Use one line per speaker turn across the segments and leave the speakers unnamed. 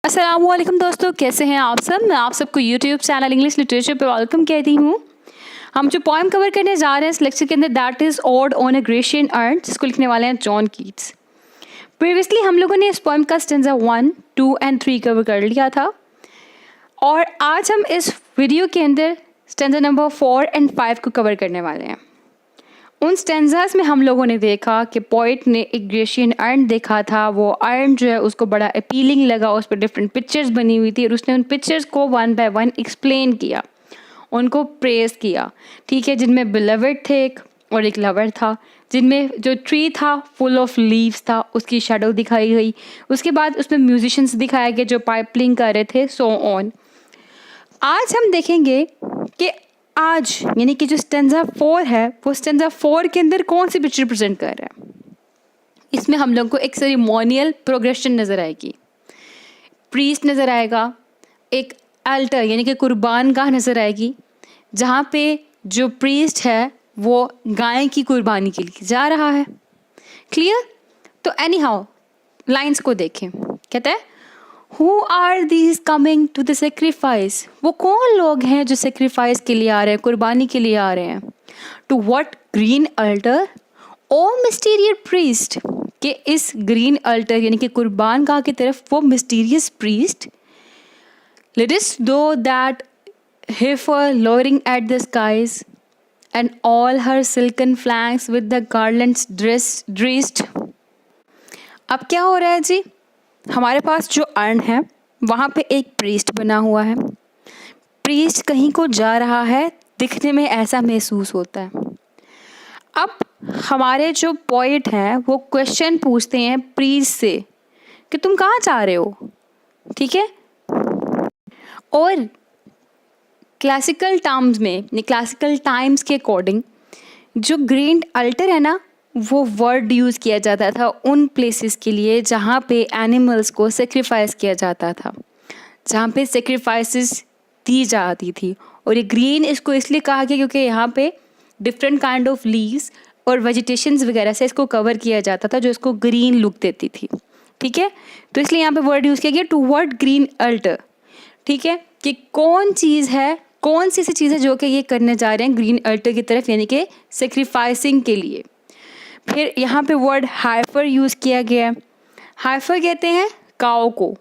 अस्सलामुअलैकुम दोस्तों, कैसे हैं आप सब। मैं आप सबको यूट्यूब चैनल इंग्लिश लिटरेचर पे वेलकम कहती हूँ। हम जो पोएम कवर करने जा रहे हैं इस लेक्चर के अंदर, that is odd on a Grecian earn, जिसको लिखने वाले हैं जॉन कीट्स। प्रीवियसली हम लोगों ने इस पोएम का स्टेंजा 1, 2 एंड 3 कवर कर लिया था और आज हम इस वीडियो के अंदर स्टेंजा नंबर 4 एंड 5 को कवर करने वाले हैं। उन स्टेंजास में हम लोगों ने देखा कि पोइट ने एक ग्रेशियन अर्न देखा था। वो अर्न जो है उसको बड़ा अपीलिंग लगा, उस पर डिफरेंट पिक्चर्स बनी हुई थी और उसने उन पिक्चर्स को वन बाय वन एक्सप्लेन किया, उनको प्रेज किया, ठीक है, जिनमें बिलवर्ड थे एक और एक लवर था, जिनमें जो ट्री था फुल ऑफ लीव्स था उसकी शेडो दिखाई गई। उसके बाद उसमें म्यूजिशियंस दिखाए गए जो पाइपलिंग कर रहे थे, सो ऑन। आज हम देखेंगे कि आज यानी कि जो स्टेंजा 4 है वो स्टेंजा 4 के अंदर कौन सी पिक्चर प्रेजेंट कर रहा है। इसमें हम लोग को एक सेरेमोनियल प्रोग्रेशन नज़र आएगी, प्रीस्ट नज़र आएगा, एक अल्टर यानी कि कुर्बान गाह नज़र आएगी, जहाँ पे जो प्रीस्ट है वो गाय की कुर्बानी के लिए जा रहा है। क्लियर। तो एनी हाउ लाइन्स को देखें। कहता है Who are these coming to the sacrifice? वो कौन लोग हैं जो सेक्रीफाइस के लिए आ रहे हैं, कुर्बानी के लिए आ रहे हैं। To what green altar? O mysterious priest, कि इस ग्रीन अल्टर यानी कि कुर्बान गाह की तरफ वो mysterious priest. Let us know that heifer lowering at the skies and all her silken flanks with the garlands dressed। अब क्या हो रहा है जी, हमारे पास जो अर्न है वहाँ पे एक प्रीस्ट बना हुआ है। प्रीस्ट कहीं को जा रहा है, दिखने में ऐसा महसूस होता है। अब हमारे जो पोइट हैं वो क्वेश्चन पूछते हैं प्रीस्ट से कि तुम कहाँ जा रहे हो, ठीक है। और क्लासिकल टर्म्स में, क्लासिकल टाइम्स के अकॉर्डिंग जो ग्रीन अल्टर है ना, वो वर्ड यूज़ किया जाता था उन प्लेसेस के लिए जहाँ पे एनिमल्स को सेक्रीफाइस किया जाता था, जहाँ पे सेक्रीफाइसेस दी जाती थी। और ये ग्रीन इसको इसलिए कहा गया क्योंकि यहाँ पे डिफरेंट काइंड ऑफ लीव्स और वेजिटेशंस वगैरह से इसको कवर किया जाता था जो इसको ग्रीन लुक देती थी, ठीक है। तो इसलिए यहाँ पे वर्ड यूज़ किया गया टू वर्ड ग्रीन अल्टर, ठीक है, कि कौन चीज़ है, कौन सी ऐसी चीज़ है जो कि ये करने जा रहे हैं ग्रीन अल्टर की तरफ, यानी कि सेक्रीफाइसिंग के लिए। फिर यहाँ पे वर्ड हाइफर यूज़ किया गया है। हाइफर कहते हैं काऊ को,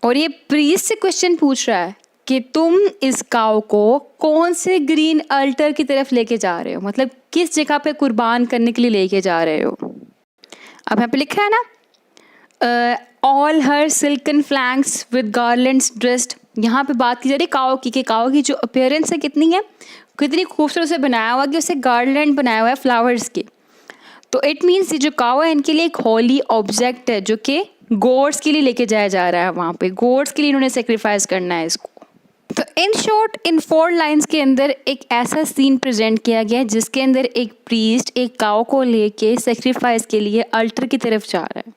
और ये प्रीस्ट से क्वेश्चन पूछ रहा है कि तुम इस काऊ को कौन से ग्रीन अल्टर की तरफ लेके जा रहे हो, मतलब किस जगह पे कुर्बान करने के लिए लेके जा रहे हो। अब यहाँ पे लिखा है ना all her silken flanks with garlands dressed. यहाँ पे बात की जा रही है काऊ की, कि काऊ की जो अपीयरेंस है कितनी है, कितनी खूबसूरत से बनाया हुआ कि उसे गार्लैंड बनाया हुआ है फ्लावर्स के। तो इट मीन्स ये जो काऊ है इनके लिए एक होली ऑब्जेक्ट है जो कि गॉड्स के लिए लेके जाया जा रहा है, वहाँ पे गॉड्स के लिए इन्होंने सेक्रीफाइस करना है इसको। तो इन शॉर्ट इन 4 लाइन्स के अंदर एक ऐसा सीन प्रेजेंट किया गया है जिसके अंदर एक प्रीस्ट एक काऊ को लेके सेक्रीफाइस के लिए अल्टर की तरफ जा रहा है,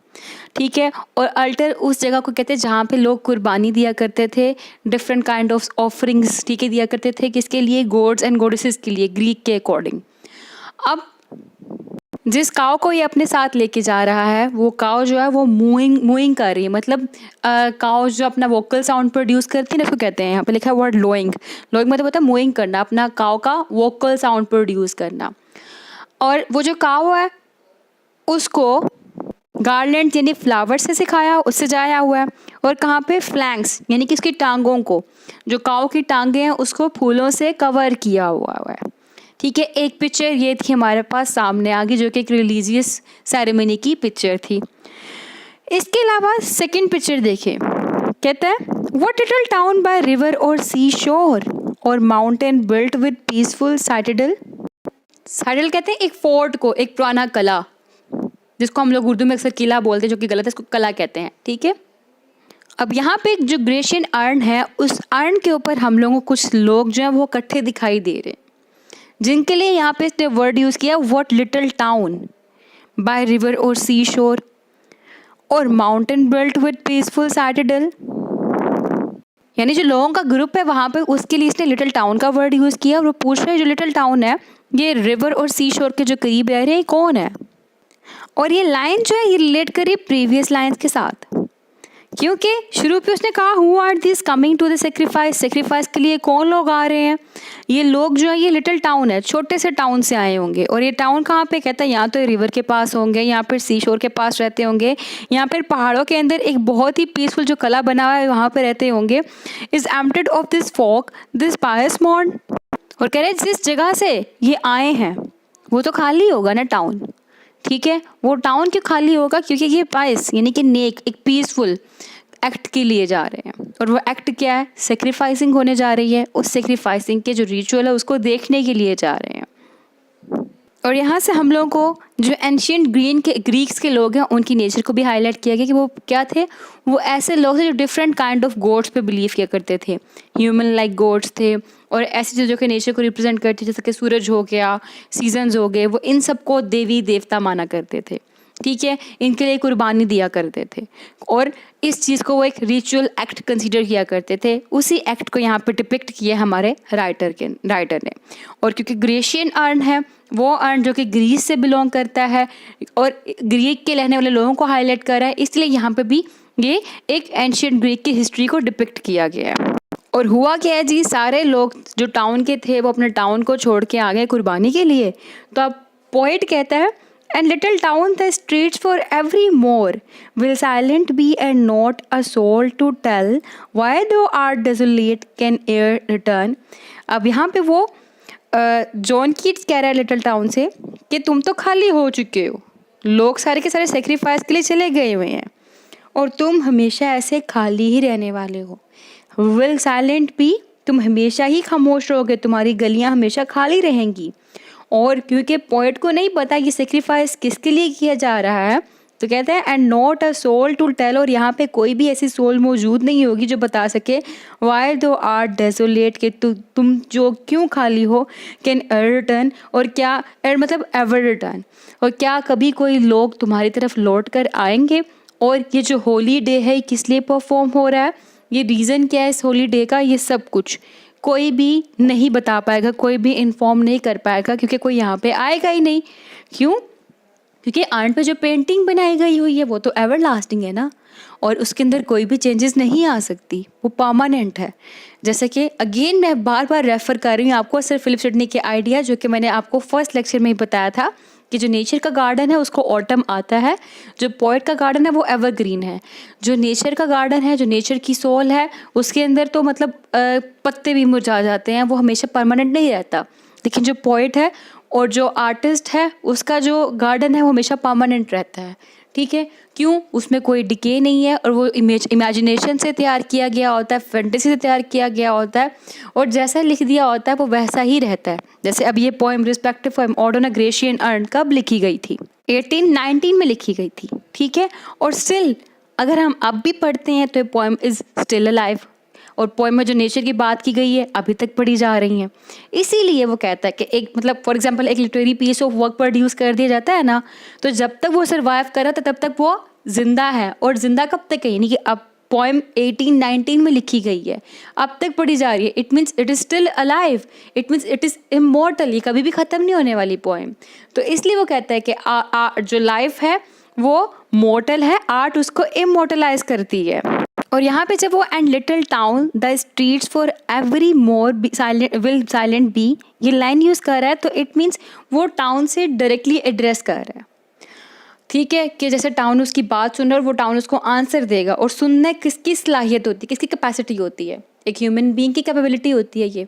ठीक है। और अल्टर उस जगह को कहते हैं जहाँ पे लोग कुर्बानी दिया करते थे, डिफरेंट काइंड ऑफ ऑफरिंग्स, ठीक है, दिया करते थे, किसके लिए, गॉड्स एंड गॉडेसेस के लिए, ग्रीक के अकॉर्डिंग। अब जिस काऊ को ये अपने साथ लेके जा रहा है वो काऊ जो है वो मूइंग कर रही है, मतलब काऊ जो अपना वोकल साउंड प्रोड्यूस करती है ना, उसको कहते हैं, यहाँ पे लिखा है वर्ड लोइंग। लोइंग मतलब होता है मूइंग करना, अपना काऊ का वोकल साउंड प्रोड्यूस करना। और वो जो काऊ है उसको गार्लैंड यानी फ्लावर से सिखाया, उससे जाया हुआ है। और कहाँ पे, फ्लैंक्स यानी कि उसकी टांगों को, जो काऊ की टांगें हैं उसको फूलों से कवर किया हुआ है, ठीक है। एक पिक्चर ये थी हमारे पास सामने आ गई जो कि एक रिलीजियस सेरेमनी की पिक्चर थी। इसके अलावा सेकंड पिक्चर देखें, कहता है what little town by river और सी शोर और माउंटेन बिल्ट विद पीसफुल साइटेडल। साइटेडल कहते हैं एक फोर्ट को, एक पुराना किला, जिसको हम लोग उर्दू में अक्सर किला बोलते हैं, जो कि गलत है, इसको कला कहते हैं, ठीक है। अब यहाँ पे जो ग्रेशियन अर्न है उस अर्न के ऊपर हम लोगों को कुछ लोग जो हैं वो इकट्ठे दिखाई दे रहे हैं, जिनके लिए यहाँ पे इसने वर्ड यूज़ किया what little town by river और सी शोर और माउंटेन बिल्ट विद पीसफुल साइटेडल। यानी जो लोगों का ग्रुप है वहाँ पे उसके लिए इसने लिटिल टाउन का वर्ड यूज़ किया। और वो पूछ रहे हैं जो लिटिल टाउन है ये रिवर और सी शोर के जो करीब रह रहे हैं कौन है। और ये लाइन जो है ये रिलेट करी प्रीवियस लाइन्स के साथ क्योंकि शुरू पे उसने कहा who are this coming to the sacrifice, sacrifice के लिए कौन लोग आ रहे हैं। ये लोग जो है ये लिटिल टाउन है, छोटे से टाउन से आए होंगे। और ये टाउन कहाँ पे, कहता है यहाँ तो रिवर के पास होंगे, यहाँ पर सी शोर के पास रहते होंगे, यहाँ पर पहाड़ों के अंदर एक बहुत ही पीसफुल जो कला बना हुआ है वहाँ पर रहते होंगे। Is emptied of this folk this pious मॉन्ड। और कह रहे जिस जगह से ये आए हैं वो तो खाली होगा ना टाउन, ठीक है। वो टाउन क्यों खाली होगा, क्योंकि ये पायस यानी कि नेक एक पीसफुल एक्ट के लिए जा रहे हैं। और वो एक्ट क्या है, सेक्रीफाइसिंग होने जा रही है। उस सेक्रीफाइसिंग के जो रिचुअल है उसको देखने के लिए जा रहे हैं। और यहाँ से हम लोगों को जो एंशियंट ग्रीक्स के लोग हैं उनकी नेचर को भी हाईलाइट किया गया कि वो क्या थे। वो ऐसे लोग थे जो डिफरेंट काइंड ऑफ गॉड्स पे बिलीव किया करते थे। ह्यूमन लाइक गॉड्स थे और ऐसी चीज़ों के नेचर को रिप्रेजेंट करते थे, जैसे कि सूरज हो गया, सीजन्स हो गए, वो इन सबको देवी देवता माना करते थे, ठीक है। इनके लिए कुर्बानी दिया करते थे और इस चीज़ को वो एक रिचुअल एक्ट कंसीडर किया करते थे। उसी एक्ट को यहाँ पे डिपिक्ट किया हमारे राइटर ने। और क्योंकि ग्रीशियन अर्न है, वो अर्न जो कि ग्रीस से बिलोंग करता है और ग्रीक के रहने वाले लोगों को हाईलाइट कर रहा है, इसलिए यहाँ पे भी ये एक एंशियंट ग्रीक की हिस्ट्री को डिपिक्ट किया गया है। और हुआ क्या है जी, सारे लोग जो टाउन के थे वो अपने टाउन को छोड़ के आ गए कुर्बानी के लिए। तो अब पोइट कहता है and little town the streets for every more will silent be and not a soul to tell why thou art desolate can e'er return। अब यहाँ पे वो जॉन कीट्स कह रहा है लिटिल टाउन से कि तुम तो खाली हो चुके हो, लोग सारे के सारे सेक्रीफाइस के लिए चले गए हुए हैं और तुम हमेशा ऐसे खाली ही रहने वाले हो। विल साइलेंट बी, तुम हमेशा ही खामोश रहोगे, तुम्हारी गलियाँ हमेशा खाली रहेंगी। और क्योंकि पोएट को नहीं पता ये सेक्रीफाइस किसके लिए किया जा रहा है, तो कहते हैं and not a soul to tell, और यहाँ पे कोई भी ऐसी सोल मौजूद नहीं होगी जो बता सके वाई दो आर डेजोलेट, कि तुम जो क्यों खाली हो, कैन रिटर्न, और क्या मतलब एवर रिटर्न, और क्या कभी कोई लोग तुम्हारी तरफ लौट कर आएंगे। और ये जो होली डे है किस लिए परफॉर्म हो रहा है, ये रीज़न क्या है इस होली डे का, ये सब कुछ कोई भी नहीं बता पाएगा, कोई भी इन्फॉर्म नहीं कर पाएगा, क्योंकि कोई यहाँ पे आएगा ही नहीं। क्यों, क्योंकि आर्ट पे जो पेंटिंग बनाई गई हुई है वो तो एवर लास्टिंग है ना, और उसके अंदर कोई भी चेंजेस नहीं आ सकती, वो परमानेंट है। जैसे कि अगेन मैं बार बार रेफर कर रही हूँ आपको सर फिलिप सिडनी के आइडिया, जो कि मैंने आपको फर्स्ट लेक्चर में ही बताया था कि जो नेचर का गार्डन है उसको ऑटम आता है, जो पोएट का गार्डन है वो एवरग्रीन है। जो नेचर का गार्डन है, जो नेचर की सोल है, उसके अंदर तो मतलब पत्ते भी मुरझा जाते हैं, वो हमेशा परमानेंट नहीं रहता। लेकिन जो पोएट है और जो आर्टिस्ट है उसका जो गार्डन है वो हमेशा परमानेंट रहता है, ठीक है। क्यों, उसमें कोई डिके नहीं है और वो इमेजिनेशन से तैयार किया गया होता है, फैंटेसी से तैयार किया गया होता है, और जैसा लिख दिया होता है वो वैसा ही रहता है। जैसे अब ये poem respective poem odd on a Grecian earn कब लिखी गई थी, 1819 में लिखी गई थी, ठीक है। और स्टिल अगर हम अब भी पढ़ते हैं तो ये पोएम इज़ स्टिल अलाइव, और पोएम में जो नेचर की बात की गई है अभी तक पढ़ी जा रही हैं। इसीलिए वो कहता है कि एक मतलब फॉर एग्जांपल एक literary piece of work produce कर दिया जाता है ना, तो जब तक वो सर्वाइव कर रहा था तब तक वो जिंदा है। और जिंदा कब तक है, यानी कि अब पोएम 1819 में लिखी गई है, अब तक पढ़ी जा रही है, it means it is still alive, it means it is immortal, ये कभी भी ख़त्म नहीं होने वाली पोएम। तो इसलिए वो कहता है कि जो लाइफ है वो मोर्टल है, आर्ट उसको इमोर्टलाइज करती है। और यहाँ पे जब वो and little town the streets for evermore will silent be ये लाइन यूज़ कर रहा है, तो इट मीन्स वो टाउन से डायरेक्टली एड्रेस कर रहा है, ठीक है। कि जैसे टाउन उसकी बात सुन रहा है और वो टाउन उसको आंसर देगा। और सुनने किसकी सलाहियत होती है, किसकी कैपेसिटी होती है, एक ह्यूमन बीइंग की कैपेबिलिटी होती है ये।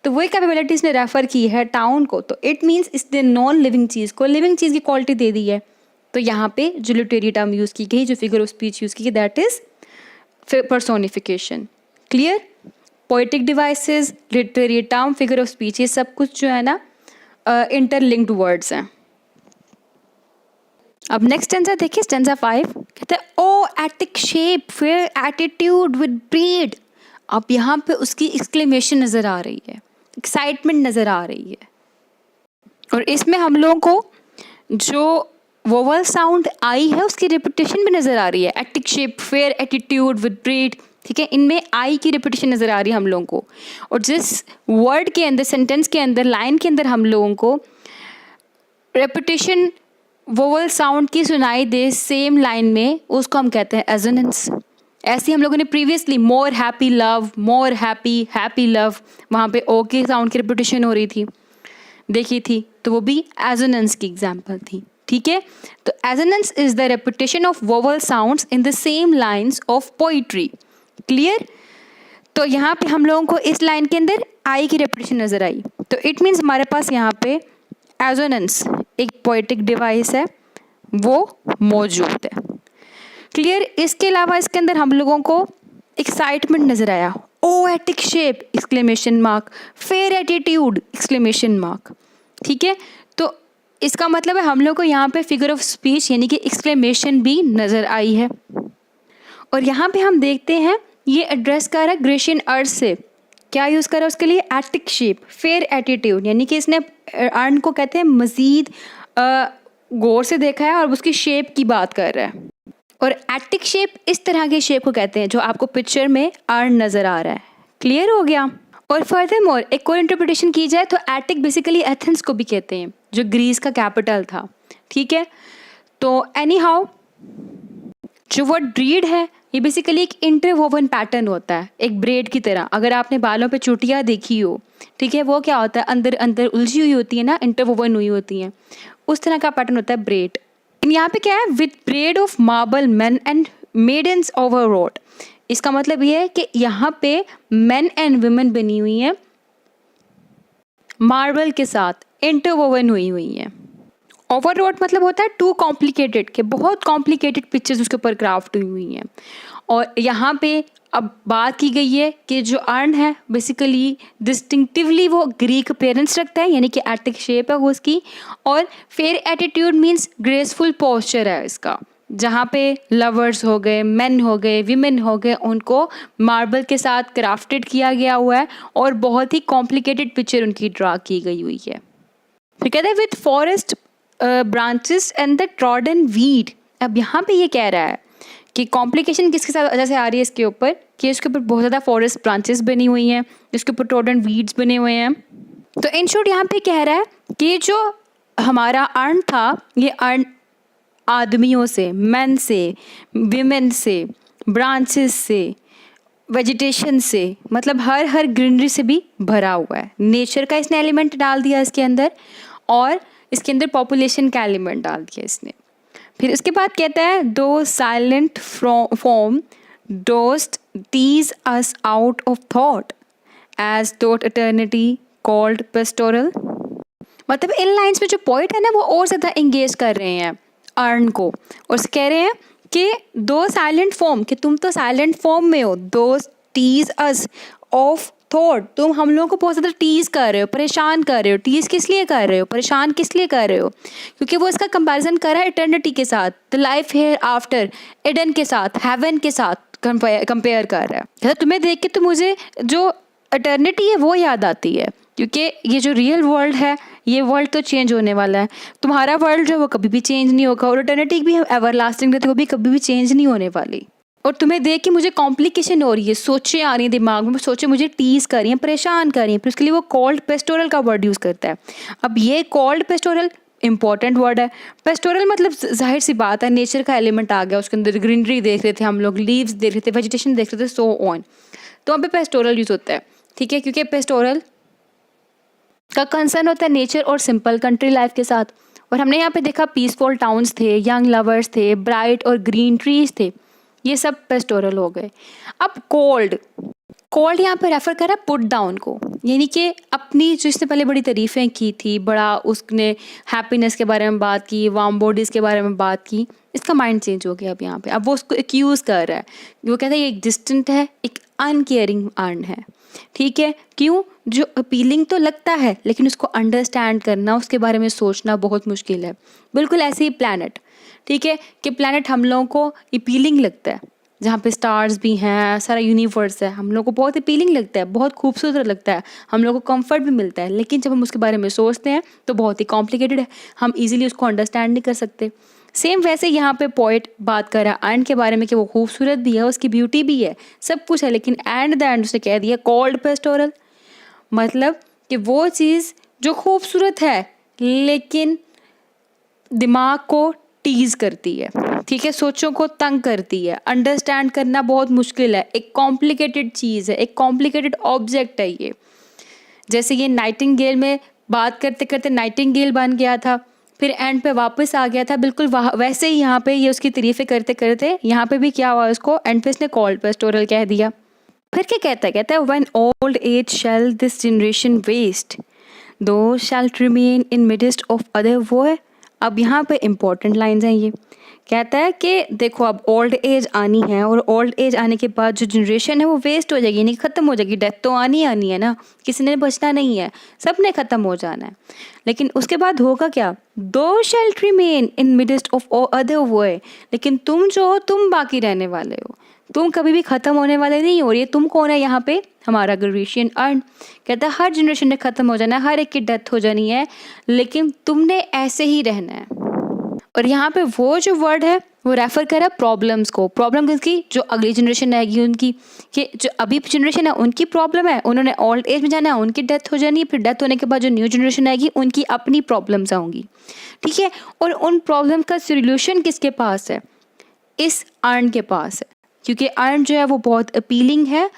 तो वही कैपेबिलिटी इसने रेफर की है टाउन को, तो इट मीन्स इसने नॉन लिविंग चीज़ को लिविंग चीज़ की क्वालिटी दे दी है। तो यहाँ पे जो लिटरेरी टर्म यूज़ की गई, जो फिगर ऑफ स्पीच यूज़ की गई, that is personification। Clear, poetic devices, literary term, figure of speech, ये सब कुछ जो है ना इंटरलिंक्ड वर्ड्स हैं। अब नेक्स्ट स्टेंजा देखिए, स्टेंजा 5 कहते हैं O Attic shape fair attitude with brede. अब यहाँ पे उसकी एक्सक्लेमेशन नज़र आ रही है, एक्साइटमेंट नज़र आ रही है, और इसमें हम लोगों को जो वोवल साउंड आई है उसकी रिपीटेशन भी नज़र आ रही है। Attic shape fair attitude with breed, ठीक है, इनमें आई की रिपीटेशन नज़र आ रही है हम लोगों को। और जिस वर्ड के अंदर, सेंटेंस के अंदर, लाइन के अंदर हम लोगों को रिपीटेशन वोवल साउंड की सुनाई दे सेम लाइन में, उसको हम कहते हैं एजोनेंस। ऐसे हम लोगों ने previously more happy love, more happy, happy love, वहाँ पे ओ के साउंड की रिपीटेशन हो रही थी, देखी थी, तो वो भी एजोनेंस की एग्जाम्पल थी। ठीक है, तो assonance is the repetition of vowel sounds in the same lines of poetry. Clear? तो यहाँ पे हम लोगों को इस लाइन के अंदर आई की रेपिटेशन नजर आई, तो इट मीन्स हमारे पास यहाँ पे एजोनेंस एक पोएटिक डिवाइस है, वो मौजूद है। क्लियर? इसके अलावा इसके अंदर हम लोगों को एक्साइटमेंट नजर आया, O Attic shape exclamation mark, fair attitude exclamation mark. ठीक है, तो इसका मतलब है हम लोग को यहाँ पे फिगर ऑफ स्पीच यानी कि एक्सक्लेमेशन भी नज़र आई है। और यहाँ पे हम देखते हैं ये एड्रेस कर रहा है ग्रेशियन अर्थ से, क्या यूज़ कर रहा है उसके लिए? एटिक शेप, फेयर एटीट्यूड, यानी कि इसने अर्न को कहते हैं मज़ीद गौर से देखा है और उसकी शेप की बात कर रहा है। और एटिक शेप इस तरह के शेप को कहते हैं जो आपको पिक्चर में अर्न नज़र आ रहा है। क्लियर हो गया? और फर्दरमोर एक और इंटरप्रिटेशन की जाए तो एटिक बेसिकली एथेंस को भी कहते हैं जो ग्रीस का कैपिटल था। ठीक है, तो एनी हाउ जो वर्ड ब्रीड है ये बेसिकली एक इंटरवोवन पैटर्न होता है, एक ब्रेड की तरह। अगर आपने बालों पे चुटिया देखी हो, ठीक है, वो क्या होता है, अंदर अंदर उलझी हुई होती है ना, इंटरवोवन हुई होती हैं, उस तरह का पैटर्न होता है ब्रेड। यहाँ पे क्या है, with brede of marble men and maidens overwrought. इसका मतलब ये है कि यहाँ पे मेन एंड वुमेन बनी हुई हैं मार्बल के साथ, इंटरवोवन हुई हुई हैं। ओवरऑड मतलब होता है टू कॉम्प्लिकेटेड, के बहुत कॉम्प्लिकेटेड पिक्चर्स उसके ऊपर क्राफ्ट हुई हुई हैं। और यहाँ पे अब बात की गई है कि जो अर्न है बेसिकली डिस्टिंक्टिवली वो ग्रीक अपीयरेंस रखता है, यानी कि एटिक शेप है वो उसकी, और fair attitude means graceful posture है इसका, जहाँ पे लवर्स हो गए, मेन हो गए, विमेन हो गए, उनको मार्बल के साथ क्राफ्टेड किया गया हुआ है और बहुत ही कॉम्प्लिकेटेड पिक्चर उनकी ड्रा की गई हुई है। फिर कहते हैं with forest branches and the trodden weed. अब यहाँ पे ये कह रहा है कि कॉम्प्लिकेशन किसके साथ वजह से आ रही है इसके ऊपर, कि इसके ऊपर बहुत ज़्यादा फॉरेस्ट ब्रांचेस बनी हुई हैं, इसके ऊपर ट्रॉडन वीड्स बने हुए हैं। तो इन शॉर्ट यहाँ पे कह रहा है कि जो हमारा अर्न था ये अर्न आदमियों से, मेन से, विमेन से, ब्रांचेस से, वेजिटेशन से, मतलब हर ग्रीनरी से भी भरा हुआ है। नेचर का इसने एलिमेंट डाल दिया इसके अंदर, और इसके अंदर पॉपुलेशन का एलिमेंट डाल दिया इसने। फिर उसके बाद कहता है thou silent form dost tease us out of thought as thought eternity cold pastoral. मतलब इन लाइन्स में जो पॉइंट है ना वो और ज़्यादा इंगेज कर रहे हैं अर्न को, और कह रहे हैं कि दो साइलेंट फॉर्म, कि तुम तो साइलेंट फॉर्म में हो, दो टीज अस ऑफ थॉट, तुम हम लोगों को बहुत ज़्यादा टीज़ कर रहे हो, परेशान कर रहे हो। टीज़ किस लिए कर रहे हो, परेशान किस लिए कर रहे हो? क्योंकि वो इसका कंपैरिजन कर रहा है इटर्निटी के साथ, the life hereafter, Eden के साथ, हेवन के साथ कंपेयर कर रहा है। तुम्हें देख के तो मुझे जो इटर्निटी है वो याद आती है, क्योंकि ये जो रियल वर्ल्ड है ये वर्ल्ड तो चेंज होने वाला है, तुम्हारा वर्ल्ड जो वो कभी भी चेंज नहीं होगा, और इटर्निटी भी एवर लास्टिंग रहती है, वो भी कभी भी चेंज नहीं होने वाली। और तुम्हें देख के मुझे कॉम्प्लिकेशन हो रही है, सोचें आ रही हैं दिमाग में, सोचें मुझे टीज़ कर रही हैं, परेशान कर रही हैं, फिर उसके लिए वो कॉल्ड पेस्टोरल का वर्ड यूज़ करता है। अब ये कॉल्ड पेस्टोरल इंपॉर्टेंट वर्ड है। पेस्टोरल मतलब जाहिर सी बात है नेचर का एलिमेंट आ गया उसके अंदर, ग्रीनरी देख रहे थे हम लोग, लीव्स देख रहे थे, वेजिटेशन देख रहे थे, सो ऑन, तो वहाँ पे पेस्टोरल यूज़ होता है। ठीक है, क्योंकि पेस्टोरल का कंसर्न होता है नेचर और सिंपल कंट्री लाइफ के साथ। और हमने यहाँ पे देखा पीसफुल टाउन्स थे, यंग लवर्स थे, ब्राइट और ग्रीन ट्रीज थे, ये सब पेस्टोरल हो गए। अब कोल्ड यहाँ पे रेफर कर रहा है पुट डाउन को, यानी कि अपनी जो इसने पहले बड़ी तारीफ़ें की थी, बड़ा उसने हैप्पीनेस के बारे में बात की, वार्म बॉडीज़ के बारे में बात की, इसका माइंड चेंज हो गया अब यहाँ पे। अब वो उसको एक्यूज़ कर रहा है, वो कहता है ये एक डिस्टेंट है, एक अनकेयरिंग अर्न है। ठीक है, क्यों? जो अपीलिंग तो लगता है लेकिन उसको अंडरस्टैंड करना, उसके बारे में सोचना बहुत मुश्किल है। बिल्कुल ऐसे ही प्लैनेट, ठीक है, कि प्लैनेट हम लोगों को अपीलिंग लगता है, जहाँ पे स्टार्स भी हैं, सारा यूनिवर्स है, हम लोग को बहुत अपीलिंग लगता है, बहुत खूबसूरत लगता है, हम लोग को कंफर्ट भी मिलता है, लेकिन जब हम उसके बारे में सोचते हैं तो बहुत ही कॉम्प्लिकेटेड है, हम इजीली उसको अंडरस्टैंड नहीं कर सकते। सेम वैसे यहाँ पे पोइट बात कर रहा है अर्न के बारे में कि वो खूबसूरत भी है, उसकी ब्यूटी भी है, सब कुछ है, लेकिन एंड द एंड उसने कह दिया कॉल्ड पेस्टोरल, मतलब कि वो चीज़ जो खूबसूरत है लेकिन दिमाग को टीज़ करती है, ठीक है, सोचों को तंग करती है, अंडरस्टैंड करना बहुत मुश्किल है, एक कॉम्प्लिकेटेड चीज़ है, एक कॉम्प्लिकेटेड ऑब्जेक्ट है ये। जैसे ये नाइटिंगेल में बात करते करते नाइटिंगेल बन गया था, फिर एंड पे वापस आ गया था, बिल्कुल वैसे ही यहाँ पे ये उसकी तारीफ़ें करते करते यहाँ पे भी क्या हुआ, उसको एंड पे इसने कॉल्ड पेस्टोरल कह दिया। फिर क्या कहता है when old age shall this generation waste thou shall remain in midst of other woe. अब यहाँ पे इम्पोर्टेंट लाइन्स हैं, ये कहता है कि देखो अब ओल्ड एज आनी है, और ओल्ड एज आने के बाद जो जनरेशन है वो वेस्ट हो जाएगी, यानी ख़त्म हो जाएगी। डेथ तो आनी है ना, किसी ने बचना नहीं है, सब ने ख़त्म हो जाना है। लेकिन उसके बाद होगा क्या, thou shall remain in midst of other woe. लेकिन तुम जो हो, तुम बाकी रहने वाले हो, तुम कभी भी ख़त्म होने वाले नहीं हो। ये तुम कौन है यहाँ पे, हमारा ग्रेशियन अर्न। कहता है हर जनरेशन ने ख़त्म हो जाना है, हर एक की डेथ हो जानी है, लेकिन तुमने ऐसे ही रहना है। और यहाँ पे वो जो वर्ड है वो रेफ़र कर रहा है प्रॉब्लम्स को। प्रॉब्लम किसकी, जो अगली जनरेशन आएगी उनकी, कि जो अभी जनरेशन है उनकी प्रॉब्लम है, उन्होंने ओल्ड एज में जाना है, उनकी डेथ हो जानी है, फिर डेथ होने के बाद जो न्यू जनरेशन आएगी उनकी अपनी प्रॉब्लम्स आऊँगी। ठीक है, और उन प्रॉब्लम का सोल्यूशन किसके पास है, इस अर्न के पास है, क्योंकि अर्न जो है वो बहुत अपीलिंग है,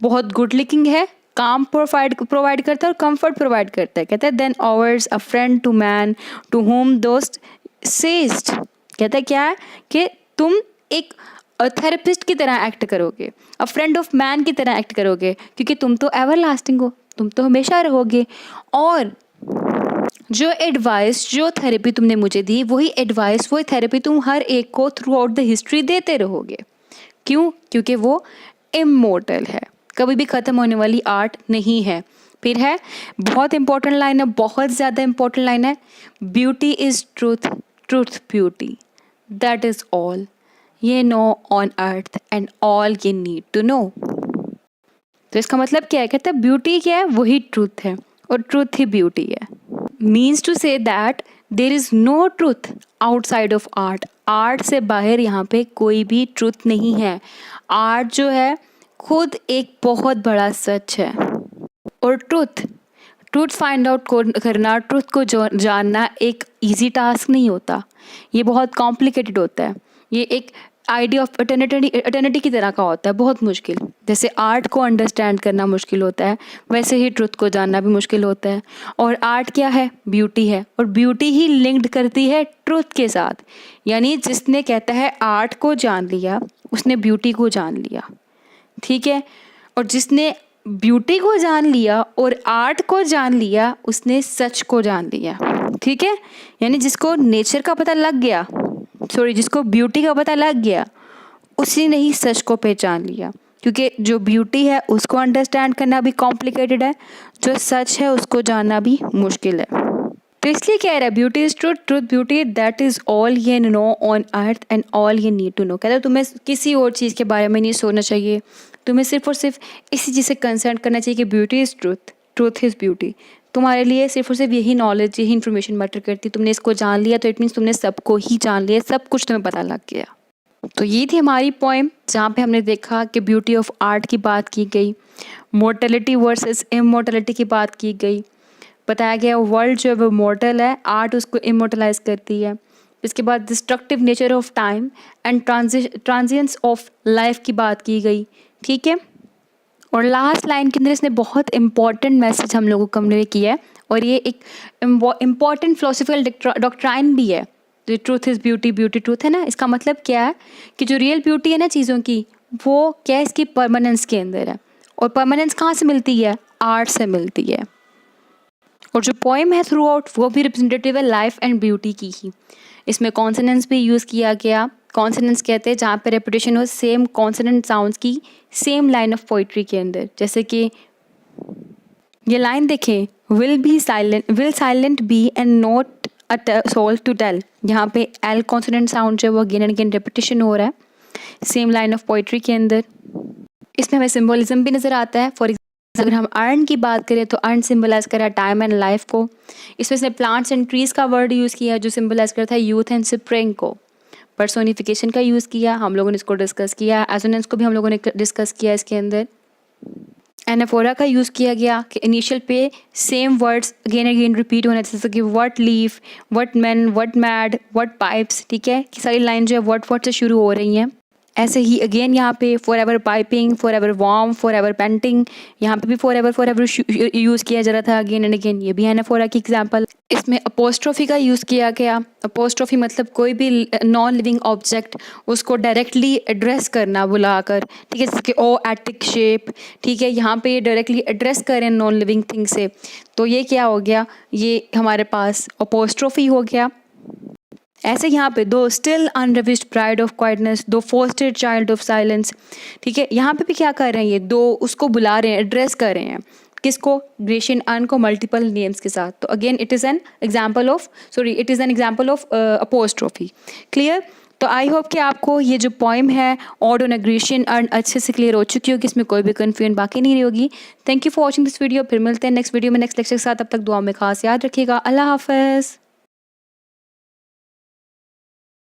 बहुत गुड लुकिंग है, काम प्रोवाइड करता है और कंफर्ट प्रोवाइड करता है। कहता है than ours a friend to man to whom dost sayest. कहता है क्या है कि तुम एक थेरेपिस्ट की तरह एक्ट करोगे, अ फ्रेंड ऑफ मैन की तरह एक्ट करोगे, क्योंकि तुम तो एवर लास्टिंग हो, तुम तो हमेशा रहोगे। और जो एडवाइस, जो थेरेपी तुमने मुझे दी, वही एडवाइस, वही थेरेपी तुम हर एक को थ्रू आउट द हिस्ट्री देते रहोगे। क्यों, क्योंकि वो इमोर्टल है, कभी भी ख़त्म होने वाली आर्ट नहीं है। फिर है बहुत इंपॉर्टेंट लाइन है, बहुत ज़्यादा इंपॉर्टेंट लाइन है, beauty is truth, truth beauty, that is all ye know on earth and all ye need to know. तो इसका मतलब क्या है, कहते हैं ब्यूटी क्या है, वही ट्रूथ है, और ट्रूथ ही ब्यूटी है। Means to say that there is no truth outside of art. Art से बाहर यहाँ पे कोई भी ट्रूथ नहीं है। आर्ट जो है खुद एक बहुत बड़ा सच है। और ट्रूथ फाइंड आउट करना, ट्रूथ को जानना एक इजी टास्क नहीं होता, ये बहुत कॉम्प्लिकेटेड होता है। ये एक आइडिया ऑफ एटर्निटी की तरह का होता है, बहुत मुश्किल। जैसे आर्ट को अंडरस्टैंड करना मुश्किल होता है, वैसे ही ट्रुथ को जानना भी मुश्किल होता है। और आर्ट क्या है, ब्यूटी है, और ब्यूटी ही लिंक्ड करती है ट्रुथ के साथ। यानी जिसने कहता है आर्ट को जान लिया, उसने ब्यूटी को जान लिया, ठीक है। और जिसने ब्यूटी को जान लिया और आर्ट को जान लिया, उसने सच को जान लिया, ठीक है। यानी जिसको नेचर का पता लग गया, जिसको ब्यूटी का पता लग गया, उसी ने ही सच को पहचान लिया। क्योंकि जो ब्यूटी है उसको अंडरस्टैंड करना भी कॉम्प्लिकेटेड है, जो सच है उसको जानना भी मुश्किल है। तो इसलिए कह रहा है beauty is truth, truth beauty, that is all ye know on earth and all ye need to know. कहता है तुम्हें किसी और चीज़ के बारे में नहीं सोचना चाहिए, तुम्हें सिर्फ और सिर्फ इसी चीज़ से कंसर्न करना चाहिए कि beauty is truth, truth is beauty. तुम्हारे लिए सिर्फ और सिर्फ यही नॉलेज, यही इन्फॉर्मेशन मैटर करती। तुमने इसको जान लिया तो इट मीन्स तुमने सबको ही जान लिया, सब कुछ तुम्हें पता लग गया। तो ये थी हमारी पोएम, जहाँ पे हमने देखा कि ब्यूटी ऑफ आर्ट की बात की गई, मोर्टेलिटी वर्सेस इमोर्टेलिटी की बात की गई, बताया गया वर्ल्ड जो है वो मॉर्टल है, आर्ट उसको इमोर्टलाइज करती है। इसके बाद destructive nature of time and transience of life की बात की गई, ठीक है। और लास्ट लाइन के अंदर इसने बहुत इंपॉर्टेंट मैसेज हम लोगों को कन्वे किया है, और ये एक इम्पॉर्टेंट फिलोसफिकल डॉक्ट्राइन भी है। जो truth is beauty, beauty truth है ना, इसका मतलब क्या है कि जो रियल ब्यूटी है ना चीज़ों की, वो क्या है, इसकी परमानेंस के अंदर है। और परमानेंस कहाँ से मिलती है, आर्ट से मिलती है। और जो पोएम है थ्रू आउट वो भी रिप्रेजेंटेटिव है लाइफ एंड ब्यूटी की ही। इसमें कॉन्सोनेंट्स भी यूज़ किया गया। कॉन्सोनेंट्स कहते हैं जहाँ पे रेपिटेशन हो सेम कॉन्सोनेंट साउंड्स की सेम लाइन ऑफ पोइट्री के अंदर। जैसे कि ये लाइन देखें, will silent be and not a soul to tell. यहाँ पे एल कॉन्सोनेंट साउंड जो है वो अगेन एंड अगेन रेपिटेशन हो रहा है सेम लाइन ऑफ पोइट्री के अंदर। इसमें हमें सिम्बोलिज्म भी नज़र आता है। फॉर अगर हम अर्न की बात करें तो अर्न सिम्बलाइज कर रहा है टाइम एंड लाइफ को। इसमें इसने प्लांट्स एंड ट्रीज का वर्ड यूज़ किया जो सिम्बलाइज करता है यूथ एंड स्प्रिंग को। पर्सोनिफिकेशन का यूज़ किया, हम लोगों ने इसको डिस्कस किया। एसोनेंस को भी हम लोगों ने डिस्कस किया इसके अंदर। एनाफोरा का यूज़ किया गया कि इनिशियल पे same words again again repeat होने, जैसे कि what leaf, what man, what mad, what pipes, ठीक है, कि सारी लाइन जो है व्हाट से शुरू हो रही हैं। ऐसे ही अगेन यहाँ पे for ever piping, for ever warm, for ever painting, यहाँ पे भी फॉर एवर यूज़ किया जा रहा था अगेन एंड अगेन। ये भी एनाफोरा की एग्जांपल। इसमें अपोस्ट्रोफी का यूज़ किया गया। अपोस्ट्रोफी मतलब कोई भी नॉन लिविंग ऑब्जेक्ट उसको डायरेक्टली एड्रेस करना बुलाकर, ठीक है, जैसे कि ओ एटिक शेप, ठीक है, यहाँ पे डायरेक्टली एड्रेस करें नॉन लिविंग थिंग से, तो ये क्या हो गया, ये हमारे पास अपोस्ट्रोफी हो गया। ऐसे यहाँ पे दो स्टिल अनरेविस्ड प्राइड ऑफ क्वाइटनेस, दो फोस्टेड चाइल्ड ऑफ साइलेंस, ठीक है, यहाँ पे भी क्या कर रहे हैं, ये दो उसको बुला रहे हैं, एड्रेस कर रहे हैं, किसको, ग्रेशियन अर्न को मल्टीपल नेम्स के साथ। तो again it is an example of apostrophe. Clear? तो आई होप कि आपको ये जो पोइम है odd on a Grecian earn अच्छे से क्लियर हो चुकी होगी, इसमें कोई भी कन्फ्यूजन बाकी नहीं होगी। Thank you for watching this video. फिर मिलते हैं नेक्स्ट वीडियो में नेक्स्ट लेक्चर के साथ। तब तक दुआ में खास याद रखिएगा। अल्लाह हाफ़िज़।